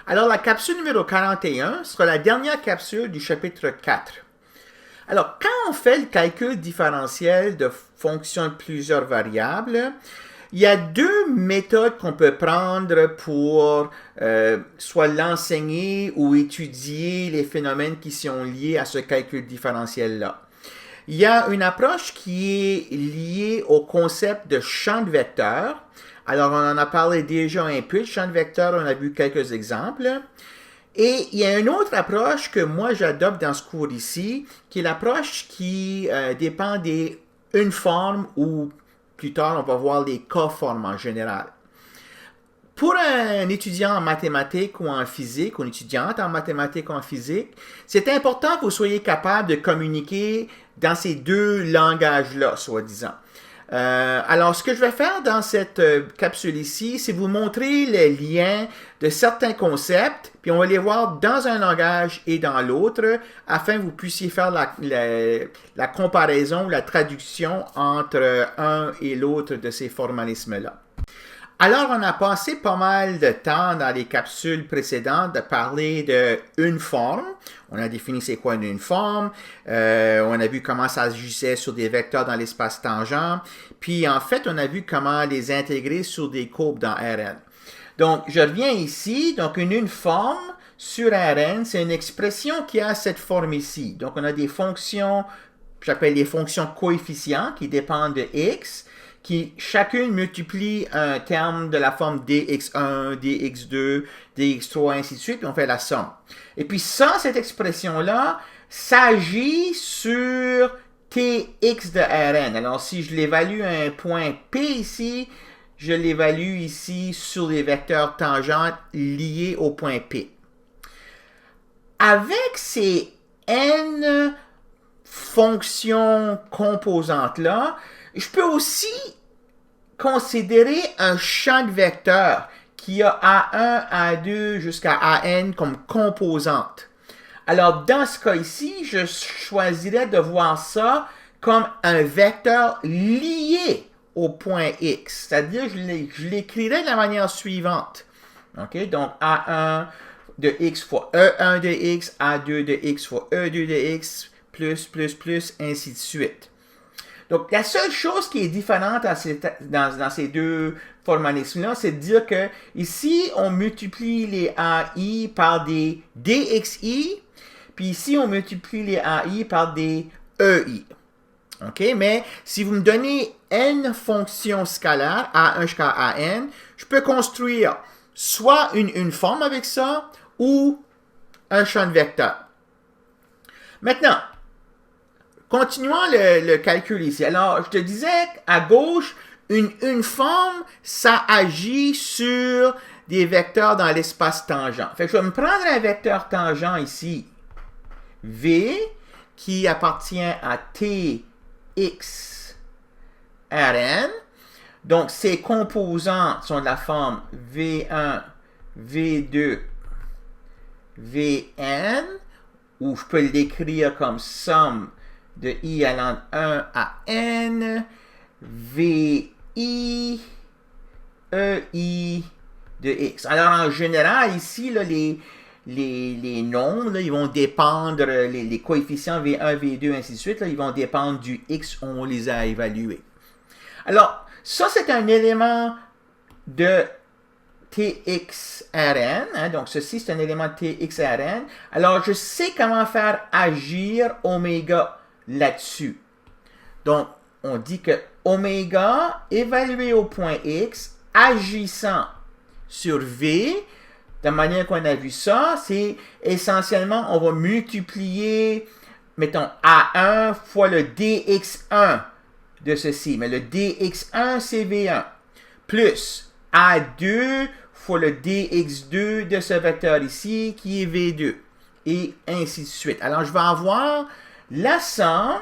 Alors, la capsule numéro 41 sera la dernière capsule du chapitre 4. Alors, quand on fait le calcul différentiel de fonctions de plusieurs variables, il y a deux méthodes qu'on peut prendre pour soit l'enseigner ou étudier les phénomènes qui sont liés à ce calcul différentiel-là. Il y a une approche qui est liée au concept de champ de vecteurs. Alors, on en a parlé déjà un peu de champ de vecteurs, on a vu quelques exemples. Et il y a une autre approche que moi j'adopte dans ce cours ici, qui est l'approche qui dépend d'une forme ou plus tard on va voir les coformes en général. Pour un étudiant en mathématiques ou en physique, ou une étudiante en mathématiques ou en physique, c'est important que vous soyez capable de communiquer dans ces deux langages-là, soi-disant. Alors, ce que je vais faire dans cette capsule ici, c'est vous montrer les liens de certains concepts, puis on va les voir dans un langage et dans l'autre, afin que vous puissiez faire la comparaison, la traduction entre un et l'autre de ces formalismes-là. Alors, on a passé pas mal de temps dans les capsules précédentes de parler d'une forme. On a défini c'est quoi une forme. On a vu comment ça agissait sur des vecteurs dans l'espace tangent. Puis, en fait, on a vu comment les intégrer sur des courbes dans Rn. Donc, je reviens ici. Donc, une forme sur Rn, c'est une expression qui a cette forme ici. Donc, on a des fonctions, j'appelle les fonctions coefficients qui dépendent de x, qui chacune multiplie un terme de la forme dx1, dx2, dx3, ainsi de suite, puis on fait la somme. Et puis ça, cette expression-là, s'agit sur tx de Rn. Alors, si je l'évalue à un point P ici, je l'évalue ici sur les vecteurs tangents liés au point P. Avec ces n fonctions composantes-là, je peux aussi considérer un champ de vecteurs qui a A1, A2 jusqu'à AN comme composantes. Alors, dans ce cas ici, je choisirais de voir ça comme un vecteur lié au point X. C'est-à-dire, je l'écrirais de la manière suivante. OK? Donc, A1 de X fois E1 de X, A2 de X fois E2 de X, plus, ainsi de suite. Donc, la seule chose qui est différente dans ces deux formalismes-là, c'est de dire que ici, on multiplie les AI par des DXI, puis ici, on multiplie les AI par des EI. OK? Mais si vous me donnez n fonctions scalaires, A1 jusqu'à AN, je peux construire soit une forme avec ça, ou un champ de vecteurs. Maintenant, continuons le calcul ici. Alors, je te disais à gauche, une forme, ça agit sur des vecteurs dans l'espace tangent. Fait que je vais me prendre un vecteur tangent ici, V, qui appartient à Tx Rn. Donc, ses composants sont de la forme V1, V2, Vn, ou je peux l'écrire comme somme de I allant de 1 à N, VI, EI de X. Alors, en général, ici, là, les nombres, là, ils vont dépendre, les coefficients V1, V2, ainsi de suite, là, ils vont dépendre du X où on les a évalués. Alors, ça, c'est un élément de TXRN, hein, donc ceci, c'est un élément de TXRN. Alors, je sais comment faire agir oméga là-dessus. Donc, on dit que oméga évalué au point X, agissant sur V, de la manière qu'on a vu ça, c'est essentiellement, on va multiplier, mettons, A1 fois le dx1 de ceci. Mais le dx1, c'est V1. Plus A2 fois le dx2 de ce vecteur ici, qui est V2. Et ainsi de suite. Alors, je vais avoir la somme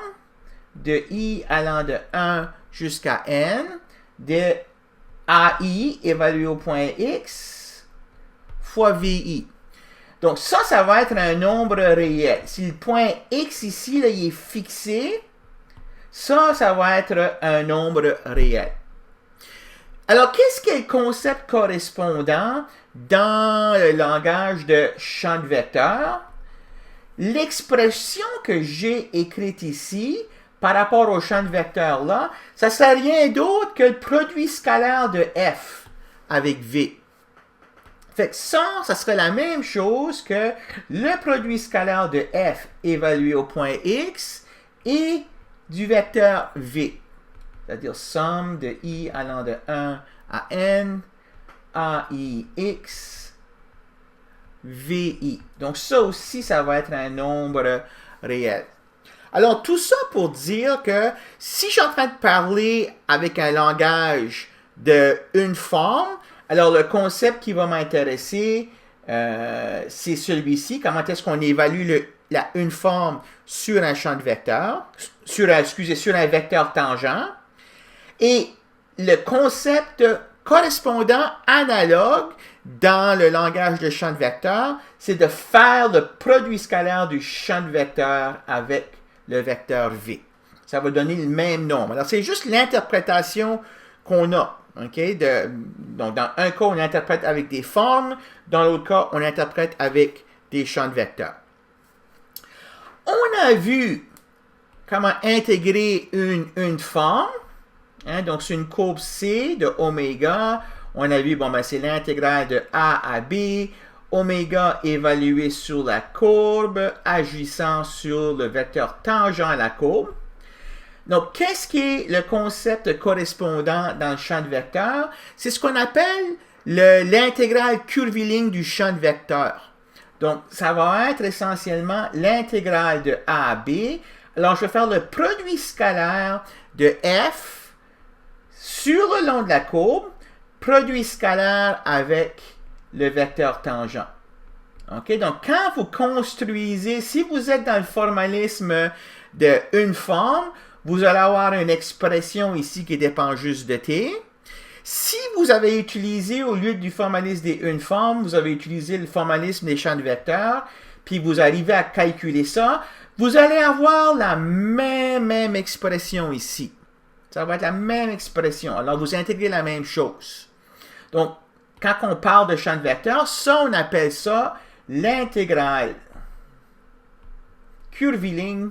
de I allant de 1 jusqu'à N de AI évalué au point X fois VI. Donc ça va être un nombre réel. Si le point X ici, là, il est fixé, ça va être un nombre réel. Alors, qu'est-ce qu'est le concept correspondant dans le langage de champ de vecteur? L'expression que j'ai écrite ici, par rapport au champ de vecteur là, ça ne serait rien d'autre que le produit scalaire de f avec v. Fait que ça serait la même chose que le produit scalaire de f évalué au point x et du vecteur v. C'est-à-dire somme de i allant de 1 à n, aix, vi. Donc ça aussi, ça va être un nombre réel. Alors tout ça pour dire que si je suis en train de parler avec un langage d'une forme, alors le concept qui va m'intéresser, c'est celui-ci. Comment est-ce qu'on évalue une forme sur un champ de vecteur, sur un vecteur tangent. Et le concept correspondant analogue dans le langage de champ de vecteur, c'est de faire le produit scalaire du champ de vecteur avec le vecteur v. Ça va donner le même nombre. Alors, c'est juste l'interprétation qu'on a. Okay? Donc, dans un cas, on interprète avec des formes. Dans l'autre cas, on interprète avec des champs de vecteurs. On a vu comment intégrer une forme. Hein? Donc, c'est une courbe C de oméga. On a vu, c'est l'intégrale de A à B. Oméga évalué sur la courbe, agissant sur le vecteur tangent à la courbe. Donc, qu'est-ce qui est le concept correspondant dans le champ de vecteur? C'est ce qu'on appelle l'intégrale curviligne du champ de vecteur. Donc, ça va être essentiellement l'intégrale de A à B. Alors, je vais faire le produit scalaire de f sur le long de la courbe, produit scalaire avec le vecteur tangent. OK? Donc, quand vous construisez, si vous êtes dans le formalisme d'une forme, vous allez avoir une expression ici qui dépend juste de t. Si vous avez utilisé, au lieu du formalisme d'une forme, vous avez utilisé le formalisme des champs de vecteurs, puis vous arrivez à calculer ça, vous allez avoir la même expression ici. Ça va être la même expression. Alors, vous intégrez la même chose. Donc, quand on parle de champ de vecteurs, ça, on appelle ça l'intégrale curviligne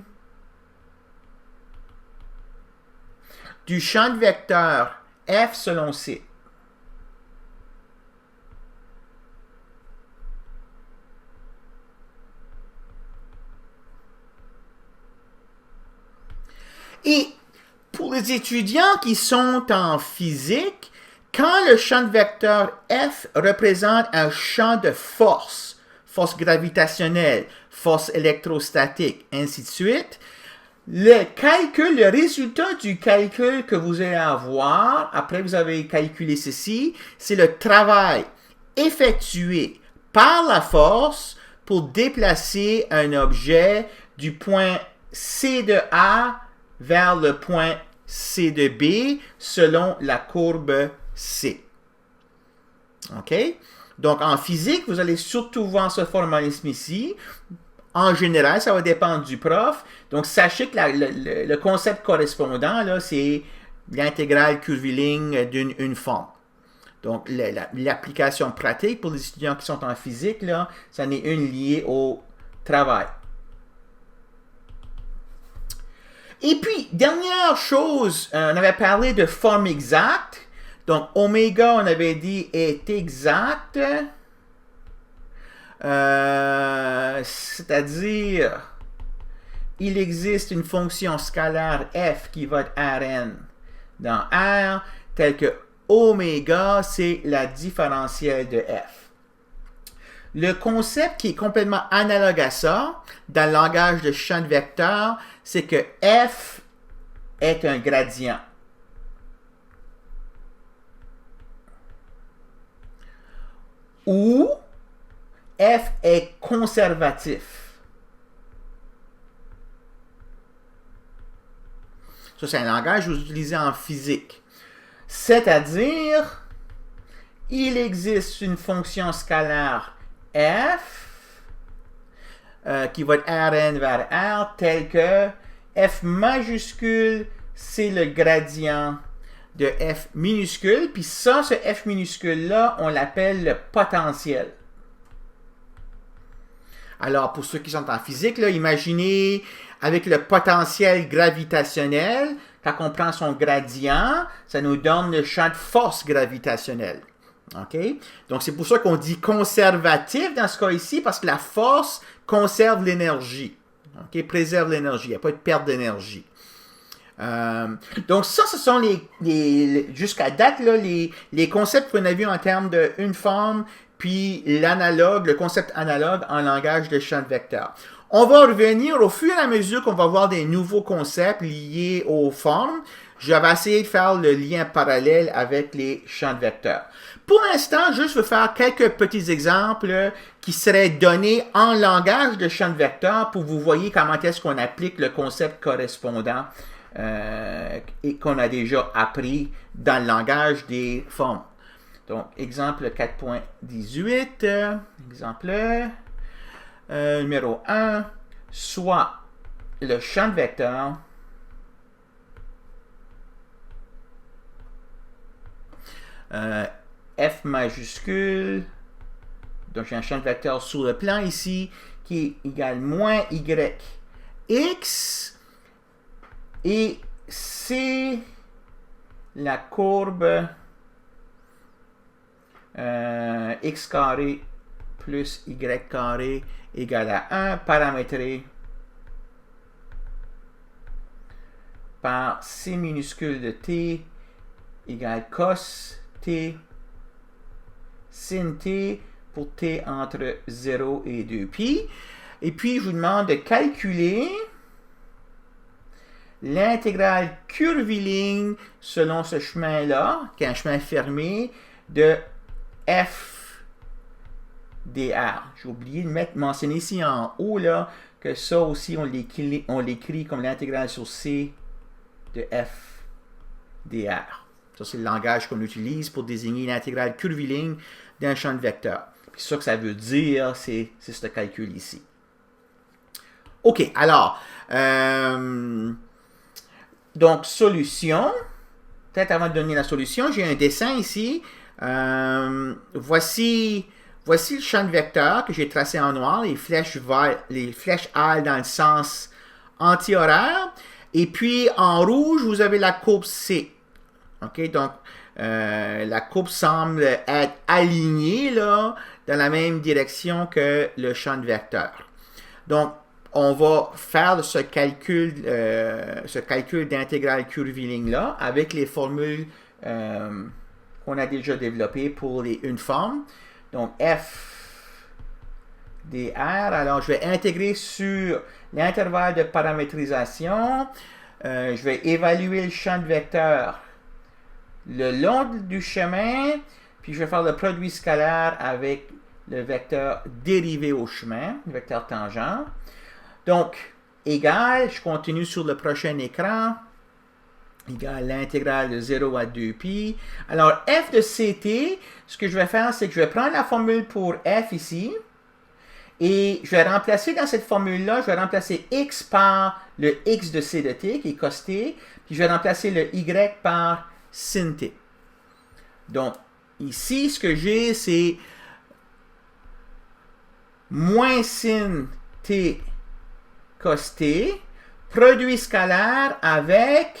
du champ de vecteur f selon c. Et pour les étudiants qui sont en physique, quand le champ de vecteur F représente un champ de force, force gravitationnelle, force électrostatique, ainsi de suite, le résultat du calcul que vous allez avoir, après vous avez calculé ceci, c'est le travail effectué par la force pour déplacer un objet du point C de A vers le point C de B selon la courbe C. OK? Donc, en physique, vous allez surtout voir ce formalisme ici. En général, ça va dépendre du prof. Donc, sachez que le concept correspondant, là, c'est l'intégrale curviligne d'une forme. Donc, l'application pratique pour les étudiants qui sont en physique, là, ça n'est une liée au travail. Et puis, dernière chose, on avait parlé de forme exacte. Donc, oméga, on avait dit, est exact. C'est-à-dire, il existe une fonction scalaire f qui va être Rn dans R, telle que oméga, c'est la différentielle de f. Le concept qui est complètement analogue à ça, dans le langage de champ de vecteur, c'est que f est un gradient. Ou f est conservatif. Ça, c'est un langage que vous utilisez en physique. C'est-à-dire, il existe une fonction scalaire f qui va être Rn vers R, telle que f majuscule, c'est le gradient de F minuscule, puis ça, ce F minuscule-là, on l'appelle le potentiel. Alors, pour ceux qui sont en physique, là, imaginez avec le potentiel gravitationnel, quand on prend son gradient, ça nous donne le champ de force gravitationnelle. OK? Donc, c'est pour ça qu'on dit conservatif dans ce cas ici, parce que la force conserve l'énergie. OK? Préserve l'énergie. Il n'y a pas de perte d'énergie. Donc, ça, ce sont jusqu'à date, là, les concepts qu'on a vus en termes d'une forme, puis l'analogue, le concept analogue en langage de champ de vecteur. On va revenir au fur et à mesure qu'on va voir des nouveaux concepts liés aux formes. Je vais essayer de faire le lien parallèle avec les champs de vecteurs. Pour l'instant, je veux faire quelques petits exemples qui seraient donnés en langage de champ de vecteurs pour vous voyez comment est-ce qu'on applique le concept correspondant et qu'on a déjà appris dans le langage des formes. Donc, exemple 4.18, exemple numéro 1, soit le champ de vecteur F majuscule, donc j'ai un champ de vecteur sur le plan ici qui est égal moins Y X et c'est la courbe x carré plus y carré égale à 1 paramétré par c minuscule de t égale cos t sin t pour t entre 0 et 2π. Et puis, je vous demande de calculer l'intégrale curviligne selon ce chemin-là, qui est un chemin fermé, de f dr. J'ai oublié de mentionner ici en haut là, que ça aussi, on l'écrit comme l'intégrale sur c de f dr. Ça, c'est le langage qu'on utilise pour désigner l'intégrale curviligne d'un champ de vecteur. Puis ça que ça veut dire, c'est ce calcul ici. OK, alors, donc, solution. Peut-être avant de donner la solution, j'ai un dessin ici. Voici le champ de vecteur que j'ai tracé en noir. Les flèches allent dans le sens anti-horaire. Et puis, en rouge, vous avez la courbe C. OK, donc, la courbe semble être alignée là, dans la même direction que le champ de vecteur. Donc, on va faire ce calcul d'intégrale curviligne-là avec les formules qu'on a déjà développées pour une forme. Donc, f dr. Alors, je vais intégrer sur l'intervalle de paramétrisation. Je vais évaluer le champ de vecteur le long du chemin, puis je vais faire le produit scalaire avec le vecteur dérivé au chemin, le vecteur tangent. Donc, égal, je continue sur le prochain écran, égal l'intégrale de 0 à 2π. Alors, f de ct, ce que je vais faire, c'est que je vais prendre la formule pour f ici, et je vais remplacer dans cette formule-là, je vais remplacer x par le x de c de t, qui est cos t, puis je vais remplacer le y par sin t. Donc, ici, ce que j'ai, c'est moins sin t cos t, produit scalaire avec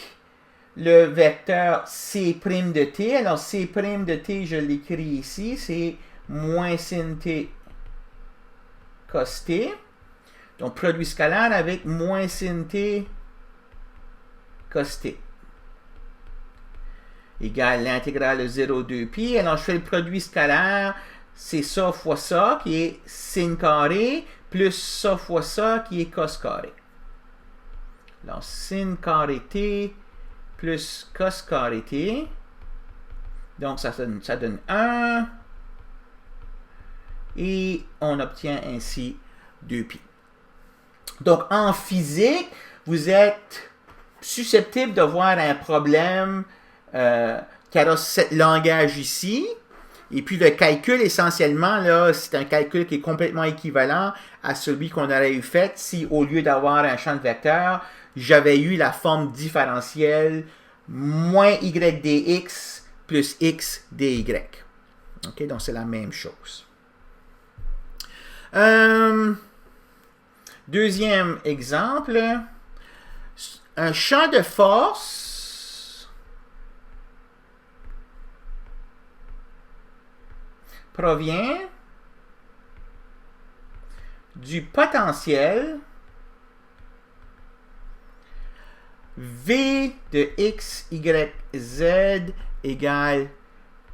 le vecteur c' de t. Alors, c' de t, je l'écris ici, c'est moins sin t cos t. Donc, produit scalaire avec moins sin t cos t. Égale l'intégrale de 0 2π. Alors, je fais le produit scalaire, c'est ça fois ça, qui est sin carré, plus ça fois ça, qui est cos carré. Alors, sin carré t plus cos carré t. Donc, ça donne 1. Et on obtient ainsi 2π. Donc, en physique, vous êtes susceptible de voir un problème qui a ce langage ici. Et puis le calcul, essentiellement, là, c'est un calcul qui est complètement équivalent à celui qu'on aurait eu fait si, au lieu d'avoir un champ de vecteur, j'avais eu la forme différentielle moins y dx plus x dy. OK, donc c'est la même chose. Deuxième exemple, un champ de force provient du potentiel V de x, y, z égale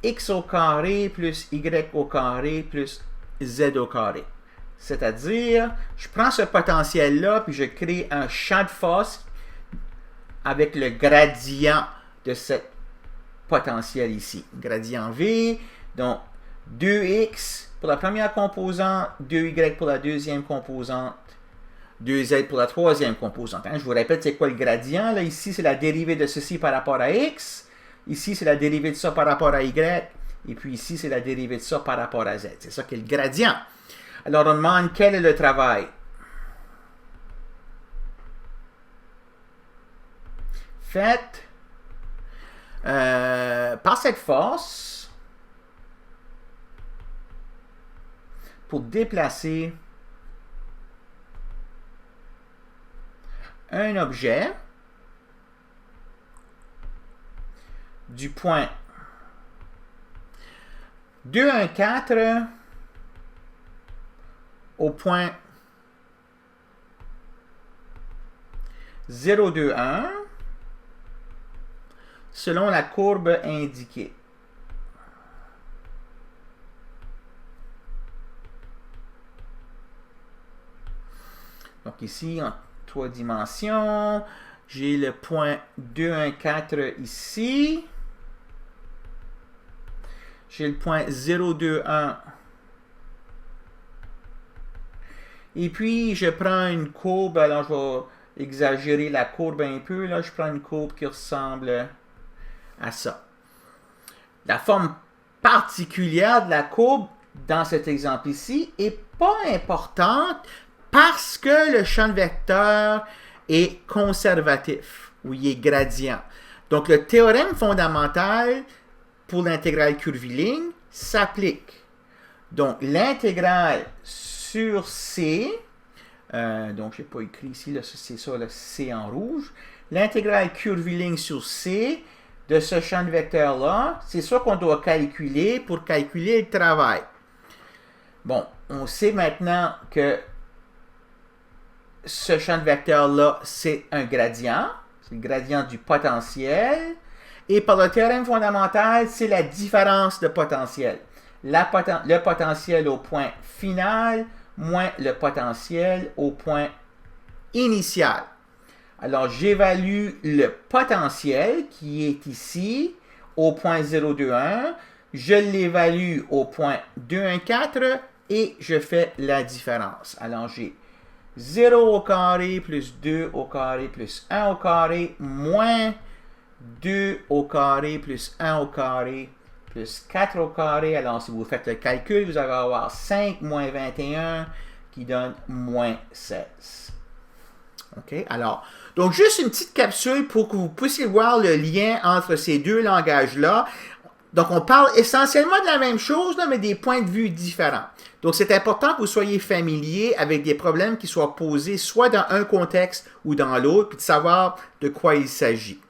x au carré plus y au carré plus z au carré. C'est-à-dire, je prends ce potentiel-là, puis je crée un champ de force avec le gradient de ce potentiel ici. Gradient V, donc 2x pour la première composante, 2y pour la deuxième composante, 2z pour la troisième composante. Hein? Je vous répète, c'est quoi le gradient? Là, ici, c'est la dérivée de ceci par rapport à x. Ici, c'est la dérivée de ça par rapport à y. Et puis ici, c'est la dérivée de ça par rapport à z. C'est ça qui est le gradient. Alors, on demande quel est le travail. Fait par cette force pour déplacer un objet du point 2, 1, 4 au point 0, 2, 1 selon la courbe indiquée. Donc ici, en 3 dimensions, j'ai le point 2, 1, 4 ici. J'ai le point 0, 2, 1. Et puis, je prends une courbe, alors je vais exagérer la courbe un peu, là, je prends une courbe qui ressemble à ça. La forme particulière de la courbe dans cet exemple ici n'est pas importante parce que le champ de vecteur est conservatif, ou il est gradient. Donc, le théorème fondamental pour l'intégrale curviligne s'applique. Donc, l'intégrale sur C, donc je n'ai pas écrit ici, c'est ça, le C en rouge. L'intégrale curviligne sur C de ce champ de vecteur-là, c'est ça qu'on doit calculer pour calculer le travail. Bon, on sait maintenant que ce champ de vecteur-là, c'est un gradient. C'est le gradient du potentiel. Et par le théorème fondamental, c'est la différence de potentiel. Le potentiel au point final moins le potentiel au point initial. Alors, j'évalue le potentiel qui est ici au point 0,21. Je l'évalue au point 2,14 et je fais la différence. Alors, j'ai 0 au carré plus 2 au carré plus 1 au carré moins 2 au carré plus 1 au carré plus 4 au carré. Alors, si vous faites le calcul, vous allez avoir 5 moins 21 qui donne moins 16. OK? Alors, donc juste une petite capsule pour que vous puissiez voir le lien entre ces deux langages-là. Donc, on parle essentiellement de la même chose, là, mais des points de vue différents. Donc, c'est important que vous soyez familier avec des problèmes qui soient posés soit dans un contexte ou dans l'autre, puis de savoir de quoi il s'agit.